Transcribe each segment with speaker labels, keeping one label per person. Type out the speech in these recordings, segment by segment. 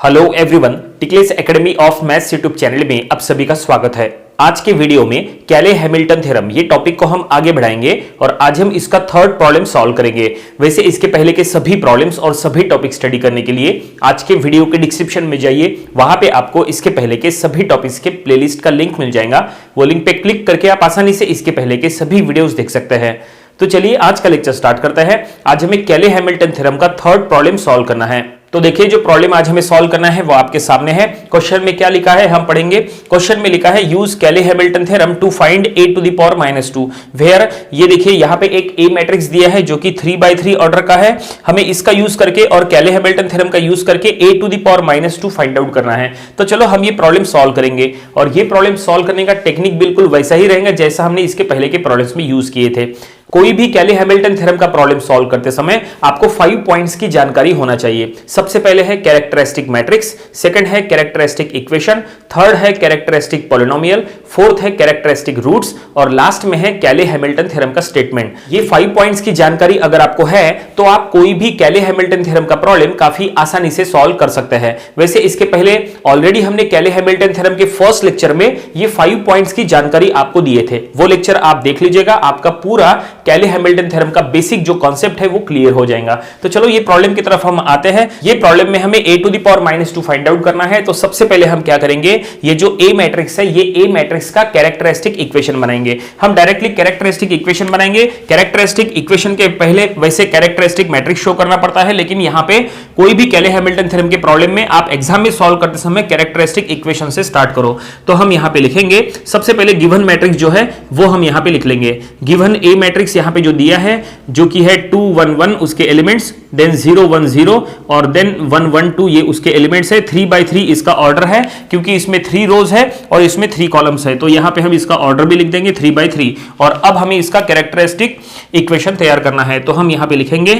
Speaker 1: Hello everyone, टिकलेस academy of maths YouTube channel में आप सभी का स्वागत है। आज के वीडियो में कैले हैमिल्टन थ्योरम ये टॉपिक को हम आगे बढ़ाएंगे और आज हम इसका थर्ड प्रॉब्लम सॉल्व करेंगे। वैसे इसके पहले के सभी प्रॉब्लम्स और सभी टॉपिक स्टडी करने के लिए आज के वीडियो के डिस्क्रिप्शन में जाइए, वहां पे आपको इसके पहले के सभी टॉपिक्स के प्लेलिस्ट का लिंक मिल जाएगा। वो लिंक पे क्लिक करके आप आसानी से इसके पहले के सभी वीडियोस देख सकते हैं। तो चलिए आज का लेक्चर स्टार्ट करते हैं। आज हमें कैले हैमिल्टन थ्योरम का थर्ड प्रॉब्लम सॉल्व करना है। तो देखिए जो प्रॉब्लम आज हमें सॉल्व करना है वो आपके सामने है। क्वेश्चन में क्या लिखा है हम पढ़ेंगे। क्वेश्चन में लिखा है use Cayley Hamilton theorem to find a to the power -2 where. ये देखिए यहाँ पे एक a मैट्रिक्स दिया है जो कि 3/3 ऑर्डर का है। हमें इसका यूज करके और कैले हैमिल्टन थ्योरम का यूज करके a to the power -2 find out करना है। तो चलो हम ये प्रॉब्लम सॉल्व करेंगे और ये प्रॉब्लम सॉल्व करने का टेक्निक बिल्कुल वैसा ही रहेगा जैसा हमने इसके पहले के प्रॉब्लम्स में यूज किए थे। कोई भी कैले हैमिल्टन थ्योरम का प्रॉब्लम सॉल्व करते समय आपको 5 पॉइंट्स की जानकारी होना चाहिए। सबसे पहले है कैरेक्टरिस्टिक मैट्रिक्स, सेकंड है कैरेक्टरिस्टिक इक्वेशन, थर्ड है कैरेक्टरिस्टिक पॉलिनोमियल, फोर्थ है कैरेक्टरिस्टिक रूट्स और लास्ट में है कैले हैमिल्टन थ्योरम का स्टेटमेंट। ये 5 पॉइंट्स की जानकारी अगर आपको है तो आप कोई भी कैले हैमिल्टन थ्योरम का प्रॉब्लम काफी आसानी से सॉल्व कर सकते हैं। वैसे इसके पहले ऑलरेडी हमने कैले हैमिल्टन थ्योरम के फर्स्ट लेक्चर में ये 5 पॉइंट्स की जानकारी आपको दिए थे। वो लेक्चर आप देख लीजिएगा, आपका पूरा कैले हैमिल्टन थ्योरम का बेसिक जो कॉन्सेप्ट है वो क्लियर हो जाएगा। तो चलो ये प्रॉब्लम की तरफ हम आते हैं। ये प्रॉब्लम में हमें a to the power -2 find out करना है। तो सबसे पहले हम क्या करेंगे, ये जो a मैट्रिक्स है ये a मैट्रिक्स का कैरेक्टरिस्टिक इक्वेशन बनाएंगे। हम डायरेक्टली कैरेक्टरिस्टिक इक्वेशन बनाएंगे। कैरेक्टरिस्टिक इक्वेशन के पहले वैसे कैरेक्टरिस्टिक मैट्रिक्स शो करना पड़ता है, लेकिन यहां पे कोई भी कैले हैमिल्टन थ्योरम के प्रॉब्लम में आप एग्जाम में सॉल्व करते समय कैरेक्टरिस्टिक इक्वेशन से स्टार्ट करो। तो हम यहां पे लिखेंगे सबसे पहले गिवन मैट्रिक्स जो है वो हम यहां पे लिख लेंगे। गिवन a मैट्रिक्स यहां पे जो दिया है जो कि है 2 1 1 उसके एलिमेंट्स, देन 0 1 0 और देन 1 1 2 ये उसके एलिमेंट्स है। 3/3 इसका ऑर्डर है क्योंकि इसमें 3 रोज है और इसमें 3 कॉलम्स है। तो यहां पे हम इसका ऑर्डर भी लिख देंगे 3/3 और अब हमें इसका कैरेक्टरिस्टिक इक्वेशन तैयार करना है। तो हम यहां पे लिखेंगे,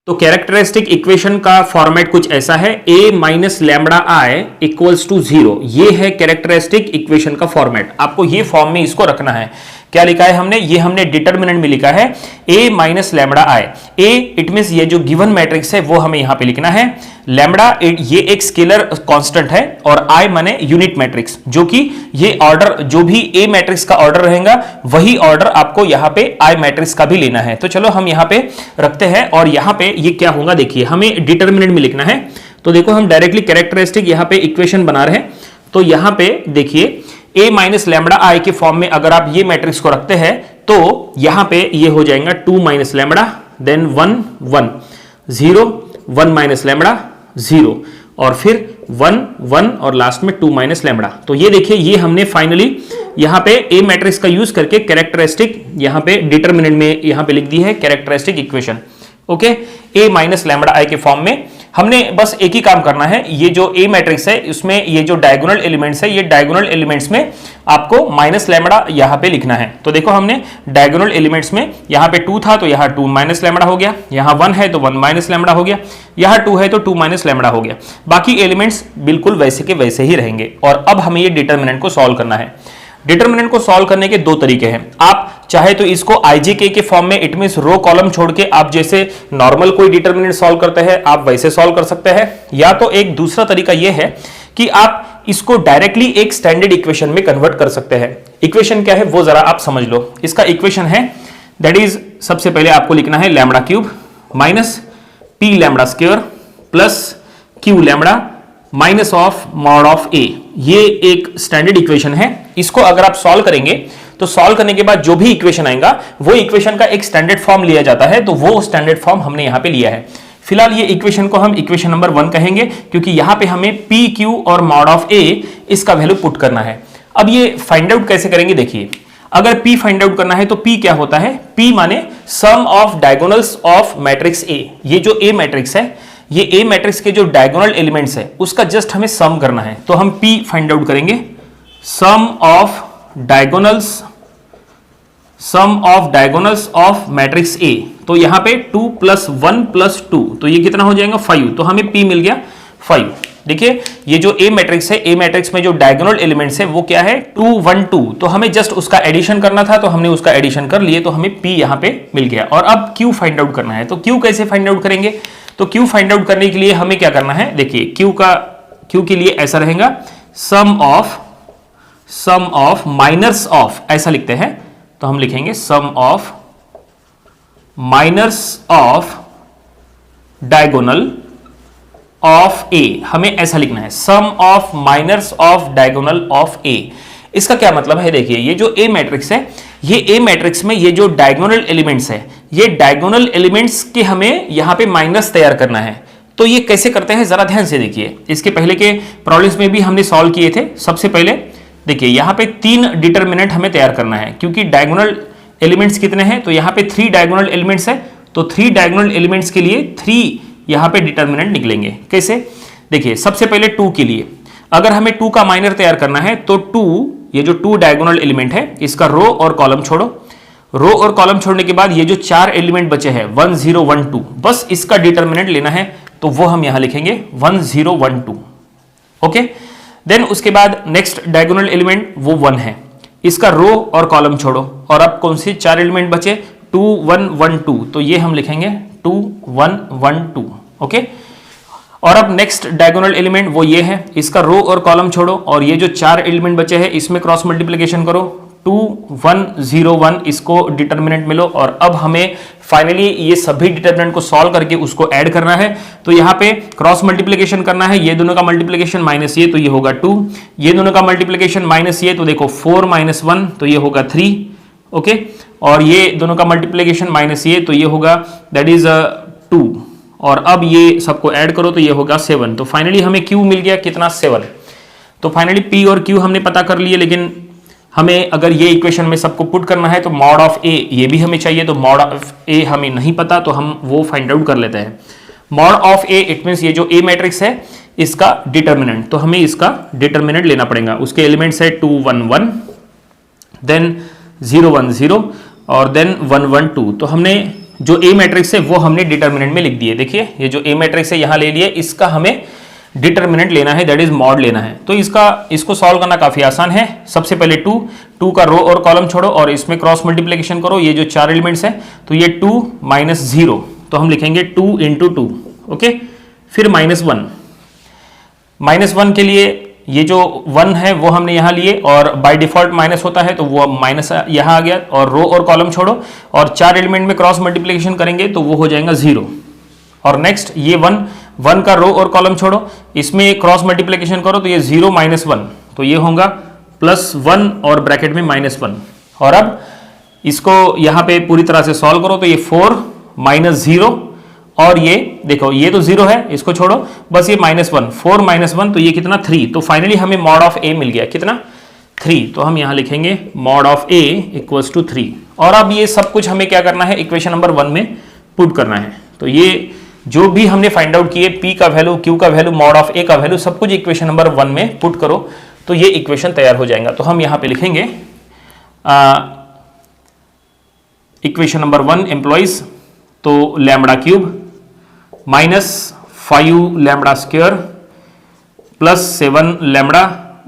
Speaker 1: तो कैरेक्टरिस्टिक इक्वेशन का फॉर्मेट कुछ ऐसा है, a minus lambda i equals to 0। ये है कैरेक्टरिस्टिक इक्वेशन का फॉर्मेट। आपको ये फॉर्म में इसको रखना है। क्या लिखा है हमने, ये हमने डिटर्मिनेंट में लिखा है a minus lambda i। a it means ये जो गिवन मैट्रिक्स है वो हमें यहां पे लिखना है। लैम्बडा ये एक स्केलर कांस्टेंट है और i माने यूनिट मैट्रिक्स, जो कि ये ऑर्डर जो भी a मैट्रिक्स का ऑर्डर रहेगा वही ऑर्डर आपको यहां पे i मैट्रिक्स का भी लेना है। तो चलो हम यहां पे रखते हैं और यहां पे ये क्या होगा देखिए, हमें डिटर्मिनेंट में लिखना है। तो देखो हम डायरेक्टली कैरेक्टरिस्टिक यहां पे इक्वेशन बना रहे हैं। तो यहां पे देखिए a माइनस लैम्बडा i के फॉर्म में अगर आप ये मैट्रिक्स को रखते हैं तो यहां पे ये हो जाएगा 2 minus lambda, then 1 1 0 1 minus lambda 0 और फिर 1 1 और लास्ट में 2 माइनस लैम्बडा। तो ये देखिए ये हमने फाइनली यहां पे a मैट्रिक्स का यूज करके कैरेक्टरिस्टिक यहां पे डिटर्मिनेंट में यहां पे लिख दी है characteristic equation. Okay, a minus lambda i के फॉर्म में हमने बस एक ही काम करना है। ये जो a मैट्रिक्स है उसमें ये जो डायगोनल एलिमेंट्स है, ये डायगोनल एलिमेंट्स में आपको माइनस लैम्बडा यहां पे लिखना है। तो देखो हमने डायगोनल एलिमेंट्स में यहां पे 2 था तो यहां 2 माइनस लैम्बडा हो गया, यहां 1 है तो 1 माइनस लैम्बडा हो गया, यहां 2 है तो 2 माइनस लैम्बडा हो गया। बाकी एलिमेंट्स बिल्कुल वैसे के वैसे ही रहेंगे। और अब हमें ये डिटर्मिनेंट को सॉल्व करना है। डिटर्मिनेंट को सॉल्व करने के 2 तरीके हैं। आप चाहे तो इसको IJK के फॉर्म में, इट मींस रो कॉलम छोड़ के आप जैसे नॉर्मल कोई डिटर्मिनेंट सॉल्व करते हैं आप वैसे सॉल्व कर सकते हैं, या तो एक दूसरा तरीका यह है कि आप इसको डायरेक्टली एक स्टैंडर्ड इक्वेशन में कन्वर्ट कर सकते हैं। इक्वेशन क्या है वो जरा आप समझ लो। इसका इक्वेशन है दैट इज, सबसे पहले आपको लिखना है lambda cube minus p lambda square plus q lambda minus of mod of a। ये एक स्टैंडर्ड इक्वेशन है। इसको अगर आप सॉल्व करेंगे तो सॉल्व करने के बाद जो भी इक्वेशन आएगा वो इक्वेशन का एक स्टैंडर्ड फॉर्म लिया जाता है। तो वो स्टैंडर्ड फॉर्म हमने यहां पे लिया है। फिलहाल ये इक्वेशन को हम इक्वेशन नंबर 1 कहेंगे क्योंकि यहां पे हमें p q और मॉड ऑफ a इसका वैल्यू पुट करना है। अब ये फाइंड आउट कैसे करेंगे देखिए, अगर p फाइंड आउट करना है तो p क्या होता है, p माने sum of diagonals of matrix a। ये जो a मैट्रिक्स है, ये a मैट्रिक्स के जो डायगोनल एलिमेंट्स है उसका जस्ट हमें सम करना है। तो हम p फाइंड आउट करेंगे, sum of diagonals of matrix A। तो यहां पे 2 + 1 + 2 तो ये कितना हो जाएगा 5। तो हमें P मिल गया 5। देखिए ये जो A मैट्रिक्स है, A मैट्रिक्स में जो डायगोनल एलिमेंट्स है वो क्या है 2 1 2। तो हमें जस्ट उसका एडिशन करना था तो हमने उसका एडिशन कर लिए, तो हमें P यहां पे मिल गया। और अब Q फाइंड आउट करना है। तो Q कैसे फाइंड आउट करेंगे, तो Q फाइंड आउट करने के लिए हमें क्या करना है, देखिए Q के लिए ऐसा रहेगा सम ऑफ माइनर्स ऑफ, ऐसा लिखते हैं तो हम लिखेंगे sum of minors of diagonal of A, हमें ऐसा लिखना है sum of minors of diagonal of A. इसका क्या मतलब है, देखिए ये जो ए मैट्रिक्स है, ये ए मैट्रिक्स में ये जो डायगोनल एलिमेंट्स है, ये डायगोनल एलिमेंट्स के हमें यहां पे माइनस तैयार करना है। तो ये कैसे करते हैं जरा ध्यान से देखिए, इसके पहले के प्रॉब्लम्स में भी हमने सॉल्व किए थे। सबसे पहले देखिए यहां पे 3 डिटरमिनेंट हमें तैयार करना है, क्योंकि डायगोनल एलिमेंट्स कितने हैं, तो यहां पे 3 डायगोनल एलिमेंट्स है, तो 3 डायगोनल एलिमेंट्स के लिए 3 यहां पे डिटरमिनेंट निकलेंगे। कैसे, देखिए सबसे पहले 2 के लिए अगर हमें 2 का माइनर तैयार करना है तो 2, ये जो 2 डायगोनल एलिमेंट है इसका रो और कॉलम छोड़ो, रो और कॉलम छोड़ने के बाद ये जो 4 एलिमेंट बचे हैं 1 0 1 2, बस इसका डिटरमिनेंट लेना है, तो वो हम यहां लिखेंगे 1 0 1 2। ओके, देन उसके बाद नेक्स्ट डायगोनल एलिमेंट वो 1 है, इसका रो और कॉलम छोड़ो, और अब कौन से 4 एलिमेंट बचे 2 1 1 2, तो ये हम लिखेंगे 2 1 1 2। ओके, और अब नेक्स्ट डायगोनल एलिमेंट वो ये है, इसका रो और कॉलम छोड़ो, और ये जो 4 एलिमेंट बचे हैं इसमें क्रॉस मल्टीप्लिकेशन करो, 2 1 0 1, इसको डिटरमिनेंट मिलो, और अब हमें फाइनली ये सभी डिटरमिनेंट को सॉल्व करके उसको ऐड करना है। तो यहाँ पे क्रॉस मल्टीप्लिकेशन करना है, ये दोनों का मल्टीप्लिकेशन माइनस ये, तो ये होगा 2, ये दोनों का मल्टीप्लिकेशन माइनस ये, तो देखो 4 - 1, तो ये होगा 3। ओके, और ये दोनों का मल्टीप्लिकेशन माइनस ये, तो ये होगा दैट इज 2, और अब ये सबको ऐड करो तो ये होगा 7। तो फाइनली हमें Q मिल गया कितना, 7। तो फाइनली P और Q हमने पता कर लिए, लेकिन हमें अगर ये इक्वेशन में सबको पुट करना है तो मॉड ऑफ A ये भी हमें चाहिए, तो मॉड ऑफ A हमें नहीं पता, तो हम वो फाइंड आउट कर लेते हैं। Mod of A it means ये जो A मैट्रिक्स है इसका डिटरमिनेंट, तो हमें इसका डिटरमिनेंट लेना पड़ेगा। उसके एलिमेंट्स है 2 1 1, देन 0 1 0, और देन 1 1 2। तो हमने जो ए मैट्रिक्स है वो हमने डिटरमिनेंट में लिख दिए। देखिए ये जो ए मैट्रिक्स है यहां ले लिए, इसका हमें डिटरमिनेंट लेना है, दैट इज मॉड लेना है। तो इसको सॉल्व करना काफी आसान है। सबसे पहले 2 का रो और कॉलम छोड़ो, और इसमें क्रॉस मल्टीप्लिकेशन करो, ये जो 4 एलिमेंट्स हैं, तो ये 2 - 0, तो हम लिखेंगे 2 × 2। ओके, फिर -1 के लिए ये जो 1 है वो हमने यहां लिए, और बाय डिफॉल्ट माइनस होता है तो वो माइनस यहां आ गया, और रो और कॉलम छोड़ो, और 4 एलिमेंट में क्रॉस मल्टीप्लिकेशन करेंगे तो वो हो जाएगा 0। और नेक्स्ट ये 1 का रो और कॉलम छोड़ो, इसमें क्रॉस मल्टीप्लिकेशन करो तो ये 0 - 1, तो ये होगा +1 और ब्रैकेट में -1। और अब इसको यहां पे पूरी तरह से सॉल्व करो तो ये 4 - 0, और ये देखो ये तो 0 है, इसको छोड़ो, बस ये -1, 4 - 1, तो ये कितना 3। तो फाइनली हमें मॉड ऑफ A मिल गया, कितना 3। तो हम यहां लिखेंगे मॉड ऑफ A = 3। और अब ये सब कुछ हमें क्या करना है, इक्वेशन नंबर 1 में पुट करना है। तो ये जो भी हमने फाइंड आउट किए, P का वैल्यू, Q का वैल्यू, मॉड ऑफ A का वैल्यू, सब कुछ इक्वेशन नंबर 1 में पुट करो, तो ये इक्वेशन तैयार हो जाएगा। तो हम यहां पे लिखेंगे इक्वेशन नंबर 1 एम्प्लॉइज, तो λ³ -5 λ² +7 λ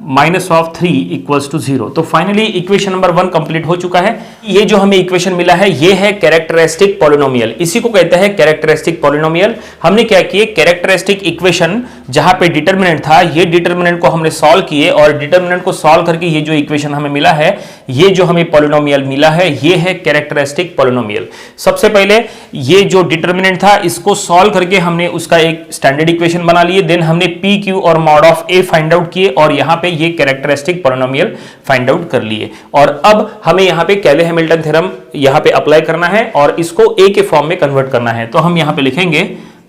Speaker 1: -3 = 0। तो फाइनली इक्वेशन नंबर 1 कंप्लीट हो चुका है। ये जो हमें इक्वेशन मिला है ये है कैरेक्टरिस्टिक पॉलिनोमियल, इसी को कहते हैं कैरेक्टरिस्टिक पॉलिनोमियल। हमने क्या किए, कैरेक्टरिस्टिक इक्वेशन जहां पे डिटरमिनेंट था, ये डिटरमिनेंट को हमने सॉल्व किए, और डिटरमिनेंट को सॉल्व करके ये जो इक्वेशन हमें मिला है, ये जो हमें पॉलिनोमियल मिला है, ये है कैरेक्टरिस्टिक पॉलिनोमियल। सबसे पहले ये जो डिटरमिनेंट था इसको सॉल्व करके हमने उसका एक स्टैंडर्ड इक्वेशन बना लिए, देन हमने P, Q और mod of A find out किए, और यहां पे ये कैरेक्टरिस्टिक पॉलिनोमियल फाइंड आउट कर लिए। और अब हमें यहां पे कैले हैमिल्टन थ्योरम यहां पे अप्लाई करना है, और इसको A के फॉर्म में कन्वर्ट करना है। तो हम यहां पे लिखेंगे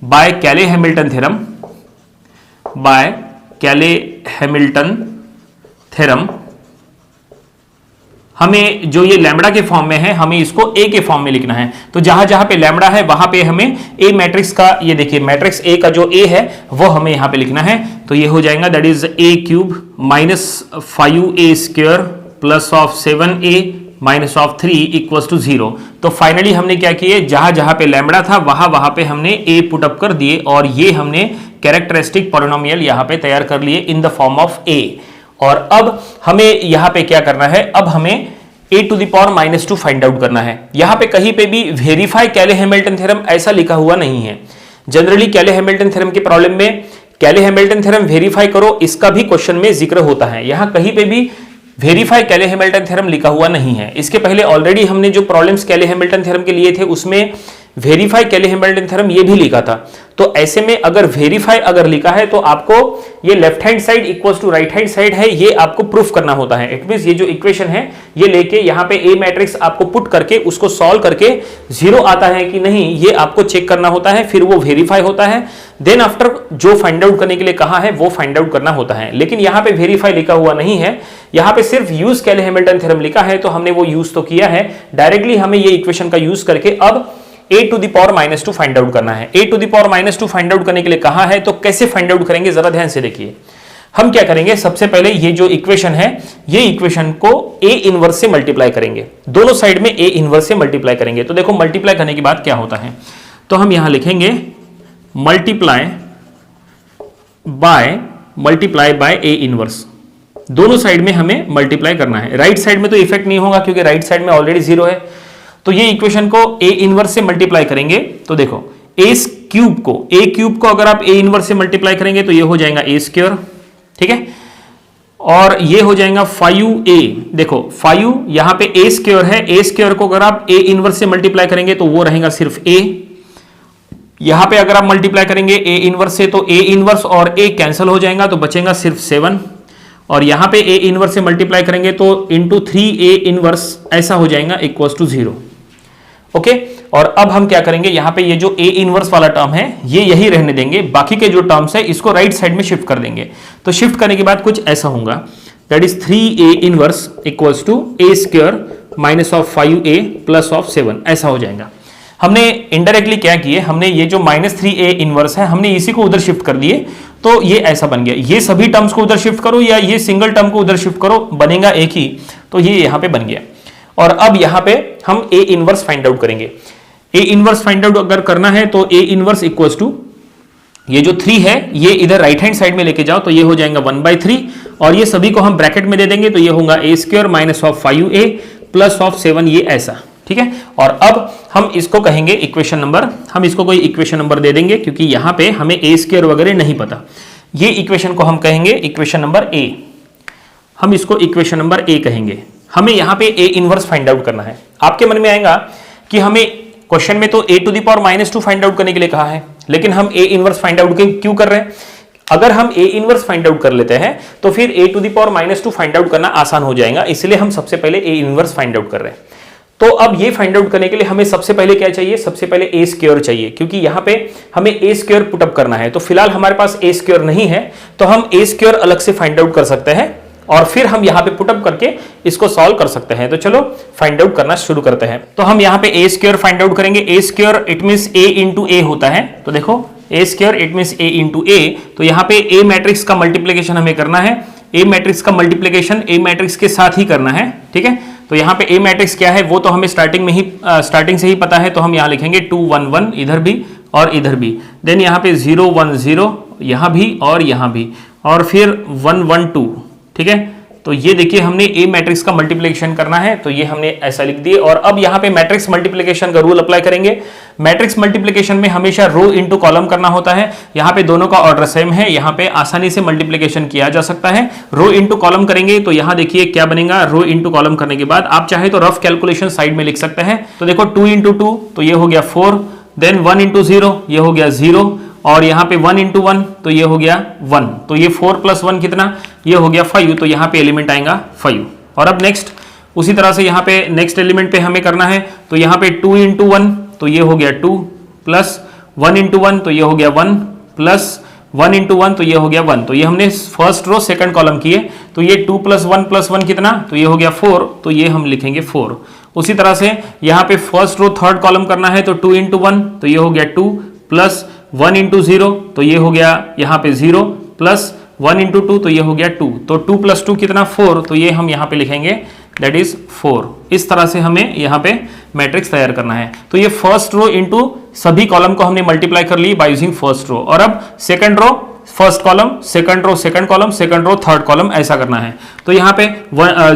Speaker 1: बाय कैले हैमिल्टन थ्योरम, हमें जो ये लैम्बडा के फॉर्म में है, हमें इसको A के फॉर्म में लिखना है। तो जहां जहां पे लैम्बडा है वहां पे हमें A मैट्रिक्स का, ये देखिए मैट्रिक्स A का जो A है वो हमें यहां पे लिखना है। तो ये हो जाएगा that is A³ -5A² +7A -3 = 0। तो फाइनली हमने क्या किए, जहां जहां पे लैम्बडा था वहां पे हमने A पुट अप कर दिए, और ये हमने कैरेक्टरिस्टिक पॉलिनोमियल यहां पे तैयार कर लिए in the form of A। और अब हमें यहां पे क्या करना है, अब हमें a⁻² -2 फाइंड आउट करना है। यहां पे कहीं पे भी वेरीफाई कैले हैमिल्टन थ्योरम ऐसा लिखा हुआ नहीं है। जनरली कैले हैमिल्टन थ्योरम के प्रॉब्लम में कैले हैमिल्टन थ्योरम वेरीफाई करो, इसका भी क्वेश्चन में जिक्र होता है। यहां कहीं पे भी वेरीफाई कैले हैमिल्टन थ्योरम लिखा हुआ नहीं है। इसके पहले ऑलरेडी हमने जो प्रॉब्लम्स कैले हैमिल्टन थ्योरम के लिए थे उसमें वेरीफाई कैले हैमिल्टन थ्योरम ये भी लिखा था। तो ऐसे में अगर वेरीफाई अगर लिखा है तो आपको ये left hand side equals to right hand side है, ये आपको प्रूफ करना होता है। इट मींस ये जो इक्वेशन है ये लेके यहाँ पे ए मैट्रिक्स आपको पुट करके उसको सॉल्व करके जीरो आता है कि नहीं ये आपको चेक करना होता है, फिर वो वेरीफाई होता है। देन आफ्टर जो फाइंड आउट करने के लिए कहा है वो फाइंड आउट करना होता है। लेकिन यहाँ पे वेरीफाई लिखा हुआ नहीं है, यहाँ पे सिर्फ यूज कैले हैमिल्टन थ्योरम लिखा है, तो हमने वो यूज तो किया है। डायरेक्टली हमें ये इक्वेशन का यूज करके अब a to the power -2 find out करना है। a to the power -2 find out करने के लिए कहा है, तो कैसे फाइंड आउट करेंगे जरा ध्यान से देखिए। हम क्या करेंगे, सबसे पहले ये जो इक्वेशन है ये इक्वेशन को a इनवर्स से मल्टीप्लाई करेंगे, दोनों साइड में a इनवर्स से मल्टीप्लाई करेंगे। तो देखो मल्टीप्लाई करने के बाद क्या होता है, तो हम यहां लिखेंगे मल्टीप्लाई बाय a इनवर्स। दोनों साइड में हमें मल्टीप्लाई करना है। राइट साइड में तो इफेक्ट नहीं होगा क्योंकि राइट साइड में ऑलरेडी जीरो है। तो ये इक्वेशन को a इनवर्स से मल्टीप्लाई करेंगे, तो देखो a क्यूब को अगर आप a इनवर्स से मल्टीप्लाई करेंगे तो ये हो जाएगा a स्क्वायर, ठीक है। और ये हो जाएगा 5a, देखो 5 यहां पे a स्क्वायर है, a स्क्वायर को अगर आप a इनवर्स से मल्टीप्लाई करेंगे तो वो रहेगा सिर्फ a। यहां पे अगर आप मल्टीप्लाई करेंगे a इनवर्स से तो a इनवर्स और a कैंसिल हो जाएगा तो बचेगा सिर्फ 7। और यहां पे a इनवर्स से मल्टीप्लाई करेंगे तो इंटू 3a इनवर्स ऐसा हो जाएगा इक्वल्स टू 0। ओके, और अब हम क्या करेंगे, यहां पे ये जो a इनवर्स वाला टर्म है ये यही रहने देंगे, बाकी के जो टर्म्स है इसको राइट साइड में शिफ्ट कर देंगे। तो शिफ्ट करने के बाद कुछ ऐसा होगा, that is 3a inverse equals to a square minus of 5a plus of 7 ऐसा हो जाएगा। हमने इनडायरेक्टली क्या किए, हमने ये जो -3a इनवर्स है हमने इसी को उधर शिफ्ट कर दिए, तो ये ऐसा बन गया। ये सभी टर्म्स को उधर शिफ्ट करो या ये सिंगल टर्म को उधर शिफ्ट करो, बनेगा एक ही, तो ये यहां पे बन गया। और अब यहां पे हम a इनवर्स फाइंड आउट करेंगे। a इनवर्स फाइंड आउट अगर करना है तो a इनवर्स इक्वल्स टू ये जो 3 है ये इधर राइट हैंड साइड में लेके जाओ तो ये हो जाएगा 1/3, और ये सभी को हम ब्रैकेट में दे देंगे तो ये होगा a square minus of 5a plus of 7, ये ऐसा, ठीक है। और अब हम इसको कहेंगे इक्वेशन नंबर, हम इसको कोई इक्वेशन नंबर दे देंगे क्योंकि यहां पे हमें a स्क्वायर वगैरह नहीं पता। ये इक्वेशन को हम कहेंगे इक्वेशन नंबर a, हम इसको इक्वेशन नंबर a कहेंगे। हमें यहां पे a इनवर्स फाइंड आउट करना है। आपके मन में आएगा कि हमें क्वेश्चन में तो a to the power -2 find out करने के लिए कहा है, लेकिन हम a इनवर्स फाइंड आउट क्यों कर रहे हैं। अगर हम a इनवर्स फाइंड आउट कर लेते हैं तो फिर a to the power -2 find out करना आसान हो जाएगा, इसलिए हम सबसे पहले a इनवर्स फाइंड आउट कर रहे हैं। तो अब ये फाइंड आउट करने के लिए हमें सबसे पहले क्या चाहिए, सबसे पहले a स्क्वायर चाहिए, क्योंकि यहां पे हमें a स्क्वायर पुटअप करना है। तो फिलहाल हमारे पास a स्क्वायर नहीं है, तो हम a स्क्वायर अलग से फाइंड आउट कर सकते हैं और फिर हम यहां पे पुटअप करके इसको सॉल्व कर सकते हैं। तो चलो फाइंड आउट करना शुरू करते हैं। तो हम यहां पे a स्क्वायर फाइंड आउट करेंगे। a square it means a into a होता है, तो देखो a square it means a into a। तो यहां पे a मैट्रिक्स का मल्टीप्लिकेशन हमें करना है, a मैट्रिक्स का मल्टीप्लिकेशन a मैट्रिक्स के साथ ही करना है, ठीक है। तो यहाँ पे a मैट्रिक्स क्या है वो तो हमें स्टार्टिंग से ही पता है, तो हम यहाँ लिखेंगे 2 1 1 इधर भी और इधर भी। देन यहाँ पे 0 1 0 यहाँ भी और यहाँ भी, और फिर 1 1 2, ठीक है। तो ये देखिए हमने a मैट्रिक्स का मल्टीप्लिकेशन करना है, तो ये हमने ऐसा लिख दिए। और अब यहाँ पे मैट्रिक्स मल्टीप्लिकेशन का रूल अप्लाई करेंगे। मैट्रिक्स मल्टीप्लिकेशन में हमेशा रो इनटू कॉलम करना होता है। यहाँ पे दोनों का ऑर्डर सेम है, यहाँ पे आसानी से मल्टीप्लिकेशन किया जा सकता है। रो इनटू कॉलम करेंगे तो यहाँ देखिए क्या बनेगा, रो इनटू कॉलम करने के बाद आप चाहे तो रफ कैलकुलेशन साइड में लिख सकते हैं। तो देखो 2 इंटू 2 तो ये हो गया 4, देन 1 इंटू 0 ये हो गया 0, और यहाँ पे 1 इंटू 1 तो ये हो गया 1, तो ये 4 प्लस 1 कितना, ये हो गया 5, तो यहाँ पे एलिमेंट आएगा 5। और अब नेक्स्ट उसी तरह से यहाँ पे नेक्स्ट एलिमेंट पे हमें करना है, तो यहाँ पे 2 इंटू 1 तो ये हो गया 2, प्लस 1 इंटू 1 तो ये हो गया 1, प्लस 1 इंटू 1 तो ये हो गया 1। तो ये हमने फर्स्ट रो सेकंड कॉलम किए, तो ये 2 प्लस 1 कितना, तो ये हो गया 4, तो ये हम लिखेंगे 4। उसी तरह से यहाँ पे फर्स्ट रो थर्ड कॉलम करना है, तो 2 इंटू 1 तो ये हो गया 2, प्लस 1 इंटू 0 तो ये हो गया यहाँ पे 0, प्लस 1 इंटू 2 तो ये हो गया 2, तो 2 प्लस 2 कितना 4, तो ये हम यहाँ पे लिखेंगे दैट इज 4। इस तरह से हमें यहाँ पे मैट्रिक्स तैयार करना है। तो ये फर्स्ट रो इंटू सभी कॉलम को हमने मल्टीप्लाई कर ली बाय यूजिंग फर्स्ट रो। और अब second row first column, second row second column, second row third column, ऐसा करना है। तो यहाँ पे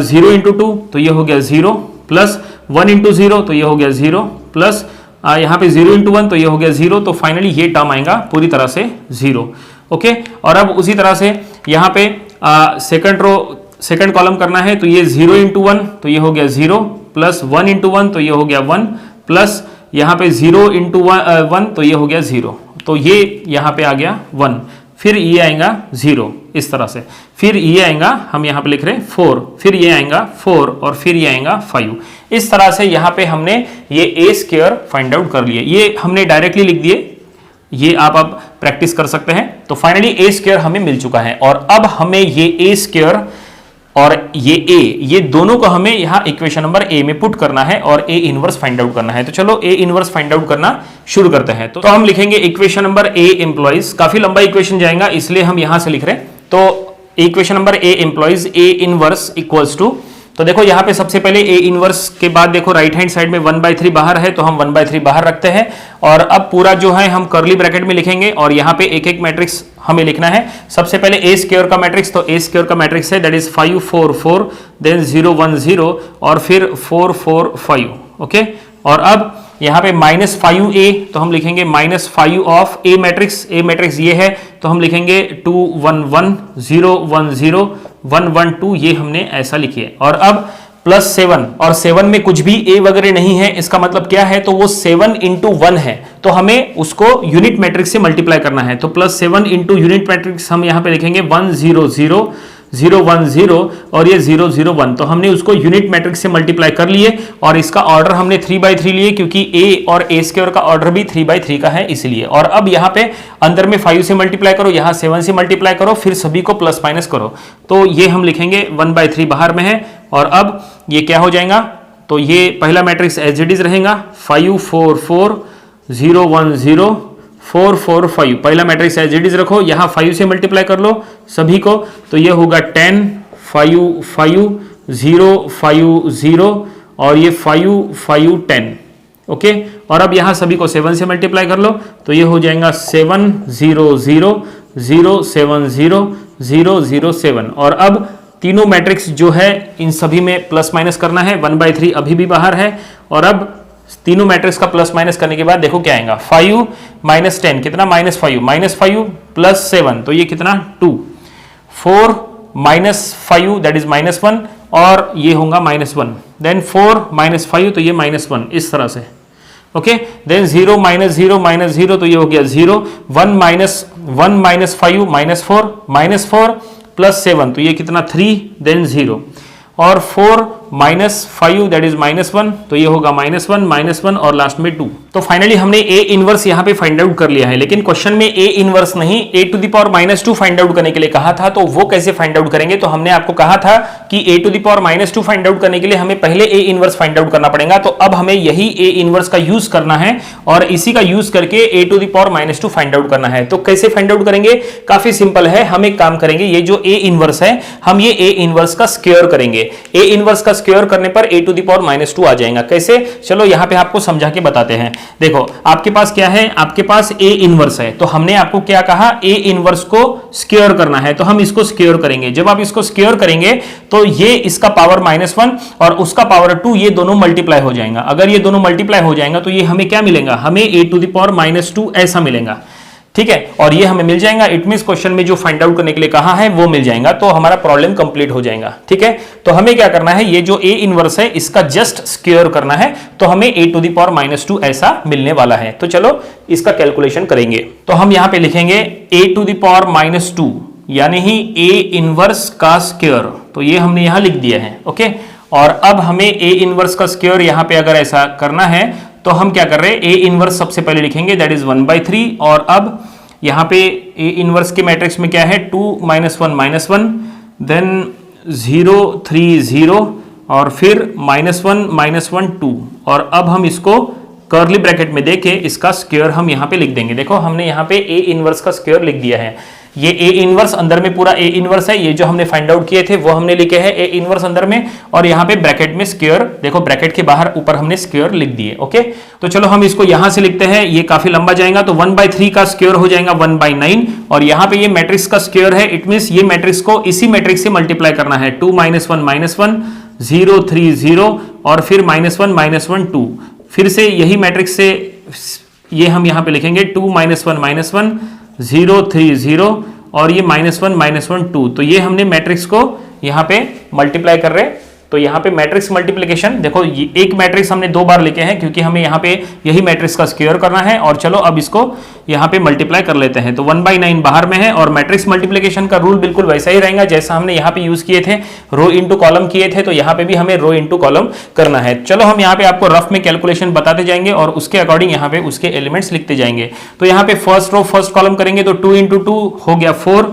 Speaker 1: 0 इंटू 2 तो ये हो गया 0, प्लस 1 इंटू 0 तो ये हो गया 0, प्लस यहाँ पे 0 इंटू 1 तो ये हो गया 0, तो फाइनली ये टर्म आएगा पूरी तरह से 0। ओके, और अब उसी तरह से यहाँ पे सेकंड कॉलम करना है, तो ये 0 इंटू 1 तो ये हो गया 0, प्लस 1 इंटू 1 तो ये हो गया 1, प्लस यहाँ पे 0 इंटू 1 तो ये हो गया 0, तो ये यहाँ पे आ गया 1, फिर ये आएगा 0 इस तरह से, फिर ये आएगा, हम यहाँ पे लिख रहे हैं 4, फिर ये आएगा 4 और फिर ये आएगा 5। इस तरह से यहाँ पे हमने ये ए स्क्वायर फाइंड आउट कर लिए, ये हमने डायरेक्टली लिख दिए, ये आप अब प्रैक्टिस कर सकते हैं। तो फाइनली ए स्क्वायर हमें मिल चुका है और अब हमें ये ए स्क्वायर और ये ए, ये दोनों को हमें यहां इक्वेशन नंबर ए में पुट करना है और ए इनवर्स फाइंड आउट करना है। तो चलो ए इनवर्स फाइंड आउट करना शुरू करते हैं। तो हम लिखेंगे इक्वेशन नंबर ए एम्प्लॉइज, काफी लंबा इक्वेशन जाएगा इसलिए हम यहां से लिख रहे हैं। तो equation number A employees A inverse equals to, तो देखो यहाँ पे सबसे पहले ए इनवर्स के बाद देखो राइट हैंड साइड में 1/3 बाहर है, तो हम 1/3 बाहर रखते हैं और अब पूरा जो है हम कर्ली ब्रैकेट में लिखेंगे और यहाँ पे एक एक मैट्रिक्स हमें लिखना है। सबसे पहले ए स्क्वायर का मैट्रिक्स, तो ए स्क्वायर का मैट्रिक्स है दैट इज 5 4 4, देन 0 1 0 और फिर 4 4 5। ओके, और अब यहाँ पे -5a, तो हम लिखेंगे -5 of A matrix, A matrix ये है तो हम लिखेंगे 2 1 1 0 1 0 1 1 2, ये हमने ऐसा लिखिए। और अब +7, और 7 में कुछ भी a वगैरह नहीं है, इसका मतलब क्या है, तो वो 7 इंटू 1 है, तो हमें उसको यूनिट मैट्रिक्स से मल्टीप्लाई करना है। तो +7 इंटू यूनिट मैट्रिक्स हम यहाँ पे लिखेंगे 1 0 0 0 1 0 और ये 0 0 1, तो हमने उसको यूनिट मैट्रिक्स से मल्टीप्लाई कर लिए और इसका ऑर्डर हमने 3/3 लिए क्योंकि a और a स्क्वायर का ऑर्डर भी 3/3 का है इसलिए। और अब यहाँ पे अंदर में 5 से मल्टीप्लाई करो, यहाँ 7 से मल्टीप्लाई करो, फिर सभी को प्लस माइनस करो, तो ये हम लिखेंगे 1/3 बाहर में है। और अब ये क्या हो जाएगा, तो ये पहला मैट्रिक्स एज इट इज रहेगा 5 4 4 0 1 0 4 4 5, पहला मैट्रिक्स एज इट इज रखो, यहाँ 5 से मल्टीप्लाई कर लो सभी को, तो ये होगा 10 5 5 0 5 0 और ये 5 5 10। ओके, और अब यहाँ सभी को 7 से मल्टीप्लाई कर लो, तो ये हो जाएगा 7 0 0 0 7 0 0 0 7। और अब तीनों मैट्रिक्स जो है इन सभी में प्लस माइनस करना है, 1/3 अभी भी बाहर है। और अब तीनों मैट्रिक्स का प्लस माइनस करने के बाद देखो क्या आएगा, 5 - 10 कितना, -5 प्लस 7 तो ये कितना 2, 4 -5 दैट इज -1 और ये होगा -1, देन 4 -5 तो ये -1 इस तरह से। ओके, देन 0 -0 -0 तो ये हो गया 0, 1 -1 -5 -4 प्लस 7 तो ये कितना 3, देन 0 और 4 -5 दैट इज -1 तो ये होगा -1 और लास्ट में 2। तो फाइनली हमने ए इनवर्स यहाँ पे फाइंड आउट कर लिया है, लेकिन क्वेश्चन में ए इनवर्स नहीं a⁻2 फाइंड आउट करने के लिए कहा था, तो वो कैसे फाइंड आउट करेंगे। तो हमने आपको कहा था कि a⁻2 फाइंड आउट करने के लिए हमें पहले ए इनवर्स फाइंड आउट करना पड़ेगा, तो अब हमें यही ए इनवर्स का यूज करना है और इसी का यूज करके a⁻2 फाइंड आउट करना है। तो कैसे फाइंड आउट करेंगे, काफी सिंपल है, हम एक काम करेंगे, ये जो ए इनवर्स है हम ये ए इनवर्स का स्क्वायर करेंगे, ए इनवर्स का स्क्वायर करने पर a⁻2 आ जाएगा। कैसे, चलो यहां पे आपको समझा के बताते हैं। देखो आपके पास क्या है, आपके पास ए इनवर्स है, तो हमने आपको क्या कहा, ए इनवर्स को स्क्वायर करना है, तो हम इसको स्क्वायर करेंगे। जब आप इसको स्क्वायर करेंगे तो ये इसका पावर -1 और उसका पावर 2 ये दोनों मल्टीप्लाई हो जाएगा। अगर ये दोनों मल्टीप्लाई हो जाएगा तो ये हमें क्या मिलेगा, हमें a⁻2 ऐसा मिलेगा, ठीक है, और ये हमें मिल जाएगा। इट मींस क्वेश्चन में जो फाइंड आउट करने के लिए कहा है वो मिल जाएगा, तो हमारा प्रॉब्लम कंप्लीट हो जाएगा। ठीक है, तो हमें क्या करना है, ये जो ए इनवर्स है इसका जस्ट स्क्वायर करना है, तो हमें a⁻2 ऐसा मिलने वाला है। तो चलो इसका कैलकुलेशन करेंगे। तो हम यहां पे लिखेंगे a⁻2 यानी ही ए इनवर्स का स्क्वायर, तो ये हमने यहां लिख दिया है। ओके, और अब हमें ए इनवर्स का स्क्वायर यहां पे अगर ऐसा करना है तो हम क्या कर रहे हैं, ए इनवर्स सबसे पहले लिखेंगे दैट इज 1/3 और अब यहां पे ए इनवर्स के मैट्रिक्स में क्या है 2 -1 -1 देन 0 3 0 और फिर -1 -1 2 और अब हम इसको कर्ली ब्रैकेट में देके इसका स्क्वायर हम यहां पे लिख देंगे। देखो हमने यहां पे ए इनवर्स का स्क्वायर लिख दिया है, ये ए इनवर्स अंदर में पूरा ए इनवर्स है, ये जो हमने फाइंड आउट किए थे वो हमने लिखे हैं ए इनवर्स अंदर में और यहाँ पे ब्रैकेट में स्क्वायर, देखो ब्रैकेट के बाहर ऊपर हमने स्क्वायर लिख दिए। ओके, तो चलो हम इसको यहां से लिखते हैं, ये काफी लंबा जाएगा, तो 1/3 का स्क्वायर हो जाएगा 1/9 और यहाँ पे ये मैट्रिक्स का स्क्वायर है, इट मींस ये मैट्रिक्स को इसी मैट्रिक्स से मल्टीप्लाई करना है, 2 -1 -1 0 3 0 और फिर -1 -1 2, फिर से यही मैट्रिक्स से ये हम यहाँ पे लिखेंगे 2 -1 0 3 0 और ये -1 2। तो ये हमने मैट्रिक्स को यहाँ पे मल्टीप्लाई कर रहे हैं। तो यहाँ पे मैट्रिक्स मल्टीप्लिकेशन देखो, ये एक मैट्रिक्स हमने 2 बार लेके हैं क्योंकि हमें यहाँ पे यही मैट्रिक्स का स्क्वायर करना है। और चलो अब इसको यहाँ पे मल्टीप्लाई कर लेते हैं। तो 1/9 बाहर में है और मैट्रिक्स मल्टीप्लिकेशन का रूल बिल्कुल वैसा ही रहेगा जैसा हमने यहाँ पे यूज किए थे, रो इंटू कॉलम किए थे। तो यहाँ पे भी हमें रो इंटू कॉलम करना है। चलो हम यहाँ पे आपको रफ में कैलकुलेशन बताते जाएंगे और उसके अकॉर्डिंग यहाँ पे उसके एलिमेंट्स लिखते जाएंगे। तो यहाँ पे फर्स्ट रो फर्स्ट कॉलम करेंगे तो 2 × 2 हो गया 4,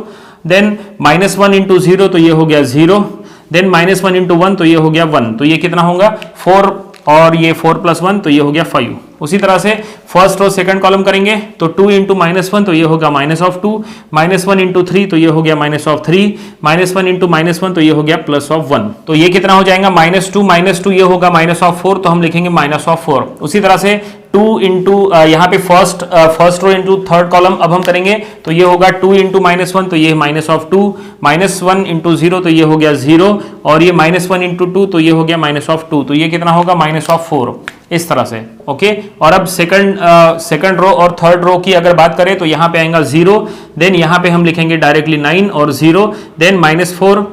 Speaker 1: देन -1 × 0 तो ये हो गया 0, देन -1 × 1 तो ये हो गया 1। तो ये कितना होगा 4 और ये 4 + 1 तो ये हो गया 5। उसी तरह से फर्स्ट रो सेकंड कॉलम करेंगे तो 2 × -1 तो ये होगा -2, -1 × 3 तो ये हो गया -3, -1 × -1 तो ये हो गया +1। तो ये कितना हो जाएगा -2 ये होगा -4 तो हम लिखेंगे -4। उसी तरह से 2 × यहाँ पे first row into third column अब हम करेंगे तो ये होगा 2 × -1 तो ये -2, -1 × 0 तो ये हो गया 0 और ये -1 × 2 तो ये हो गया -2। तो ये कितना होगा -4 इस तरह से। ओके, और अब सेकंड रो और थर्ड रो की अगर बात करें तो यहाँ पे आएगा 0, देन यहाँ पे हम लिखेंगे डायरेक्टली 9 और 0, देन -4।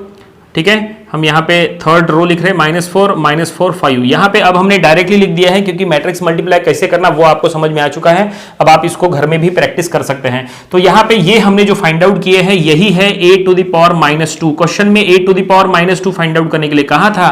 Speaker 1: ठीक है, हम यहाँ पे थर्ड रो लिख रहे हैं -4 -4 5। यहाँ पे अब हमने डायरेक्टली लिख दिया है क्योंकि मैट्रिक्स मल्टीप्लाई कैसे करना वो आपको समझ में आ चुका है। अब आप इसको घर में भी प्रैक्टिस कर सकते हैं। तो यहाँ पे ये हमने जो फाइंड आउट किए हैं यही है a⁻²। क्वेश्चन में a⁻² फाइंड आउट करने के लिए कहा था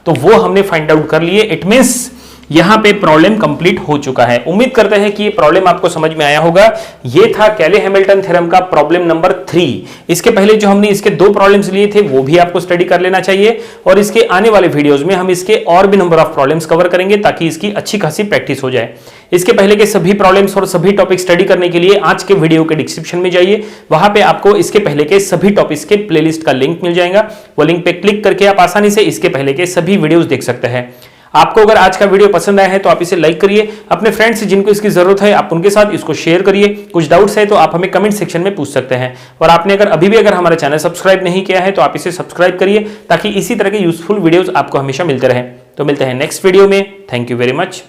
Speaker 1: तो वो हमने फाइंड आउट कर लिए। इट मींस यहां पे प्रॉब्लम कंप्लीट हो चुका है। उम्मीद करते हैं कि ये प्रॉब्लम आपको समझ में आया होगा। ये था कैले हैमिल्टन थ्योरम का प्रॉब्लम नंबर 3। इसके पहले जो हमने इसके 2 प्रॉब्लम्स लिए थे वो भी आपको स्टडी कर लेना चाहिए और इसके आने वाले वीडियोस में हम इसके और भी नंबर ऑफ प्रॉब्लम्स कवर करेंगे ताकि इसकी अच्छी खासी प्रैक्टिस हो जाए। इसके पहले के सभी प्रॉब्लम्स और सभी टॉपिक स्टडी करने के लिए आज के वीडियो के डिस्क्रिप्शन में जाइए, वहां पे आपको इसके पहले के सभी टॉपिक्स के प्लेलिस्ट का लिंक मिल जाएगा। वो लिंक पे क्लिक करके आप आसानी से इसके पहले के सभी वीडियोस देख सकते हैं। आपको अगर आज का वीडियो पसंद आया है तो आप इसे लाइक करिए, अपने फ्रेंड्स जिनको इसकी जरूरत है आप उनके साथ इसको शेयर करिए। कुछ डाउट्स है तो आप हमें कमेंट सेक्शन में पूछ सकते हैं। और आपने अभी भी हमारा चैनल सब्सक्राइब नहीं किया है तो आप इसे सब्सक्राइब करिए ताकि इसी तरह के यूजफुल वीडियोस आपको हमेशा मिलते रहे। तो मिलते हैं नेक्स्ट वीडियो में। Thank you very much.